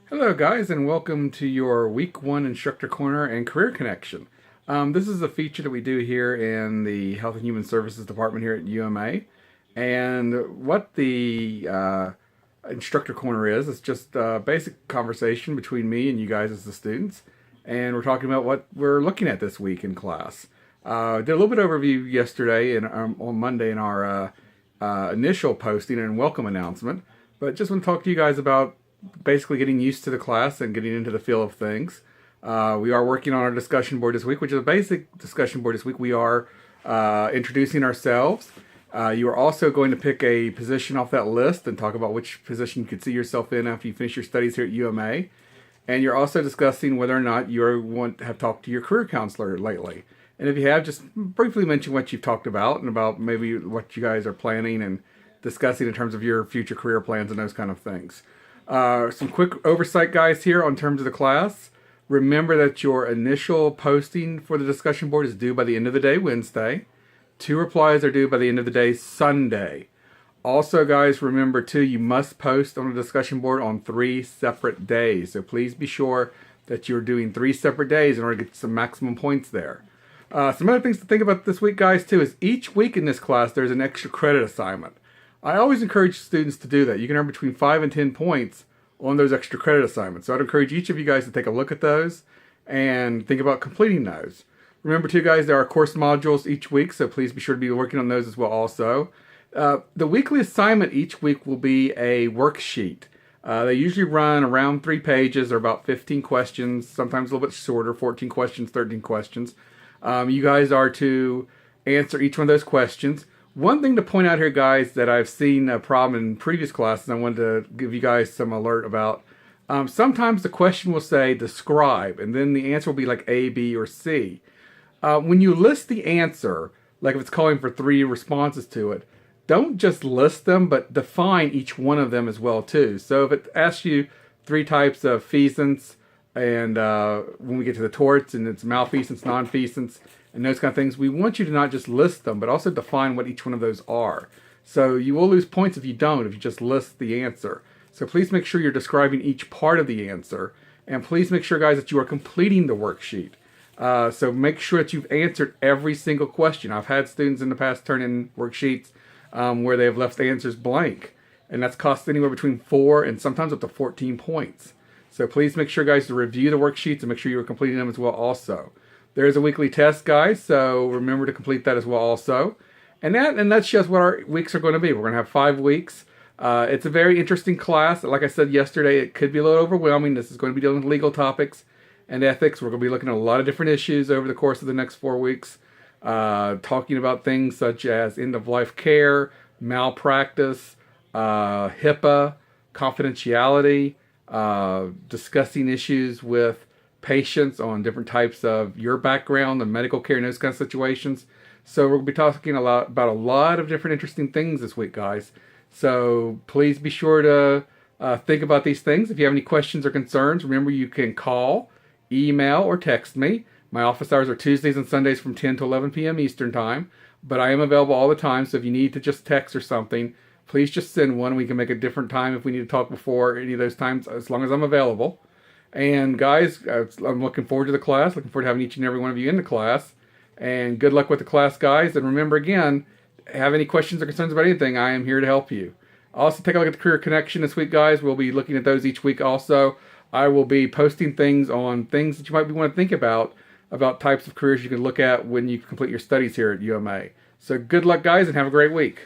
Hello, guys, and welcome to your Week 1 Instructor Corner and Career Connection. This is a feature that we do here in the Health and Human Services Department here at UMA. And what the Instructor Corner is just a basic conversation between me and you guys as the students. And we're talking about what we're looking at this week in class. Did a little bit of overview yesterday and on Monday in our initial posting and welcome announcement. But just want to talk to you guys about basically getting used to the class and getting into the feel of things. We are working on our discussion board this week, which is a basic discussion board this week. We are introducing ourselves. You are also going to pick a position off that list and talk about which position you could see yourself in after you finish your studies here at UMA. And you're also discussing whether or not you have talked to your career counselor lately. And if you have, just briefly mention what you've talked about and about maybe what you guys are planning and discussing in terms of your future career plans and those kind of things. Some quick oversight, guys, here on terms of the class. Remember that your initial posting for the discussion board is due by the end of the day, Wednesday. 2 replies are due by the end of the day, Sunday. Also, guys, remember, too, you must post on the discussion board on 3 separate days. So please be sure that you're doing 3 separate days in order to get some maximum points there. Some other things to think about this week, guys, too, is each week in this class, there's an extra credit assignment. I always encourage students to do that. You can earn between 5 and 10 points on those extra credit assignments. So I'd encourage each of you guys to take a look at those and think about completing those. Remember too, guys, there are course modules each week, so please be sure to be working on those as well also. The weekly assignment each week will be a worksheet. They usually run around 3 pages or about 15 questions, sometimes a little bit shorter, 14 questions, 13 questions. You guys are to answer each one of those questions. One thing to point out here, guys, that I've seen a problem in previous classes, I wanted to give you guys some alert about. Sometimes the question will say describe, and then the answer will be like A, B, or C. When you list the answer, like if it's calling for 3 responses to it, don't just list them, but define each one of them as well, too. So if it asks you 3 types of feasance, and when we get to the torts, and it's malfeasance, nonfeasance, and those kind of things, we want you to not just list them, but also define what each one of those are. So you will lose points if you don't, if you just list the answer. So please make sure you're describing each part of the answer, and please make sure, guys, that you are completing the worksheet. So make sure that you've answered every single question. I've had students in the past turn in worksheets where they have left the answers blank, and that's cost anywhere between 4 and sometimes up to 14 points. So please make sure, guys, to review the worksheets and make sure you are completing them as well also. There is a weekly test, guys, so remember to complete that as well also. And that's just what our weeks are going to be. We're going to have 5 weeks. It's a very interesting class. Like I said yesterday, it could be a little overwhelming. This is going to be dealing with legal topics and ethics. We're going to be looking at a lot of different issues over the course of the next 4 weeks, talking about things such as end-of-life care, malpractice, HIPAA, confidentiality, discussing issues with patients on different types of your background and medical care and those kinds of situations. So we're going to be talking about a lot of different interesting things this week, guys. So please be sure to think about these things. If you have any questions or concerns, remember you can call, email, or text me. My office hours are Tuesdays and Sundays from 10 to 11 p.m. Eastern Time, but I am available all the time. So if you need to just text or something, please just send one. We can make a different time if we need to talk before any of those times, as long as I'm available. And guys, I'm looking forward to the class, looking forward to having each and every one of you in the class. And good luck with the class, guys. And remember, again, have any questions or concerns about anything, I am here to help you. Also, take a look at the Career Connection this week, guys. We'll be looking at those each week also. I will be posting things on things that you might want to think about types of careers you can look at when you complete your studies here at UMA. So good luck, guys, and have a great week.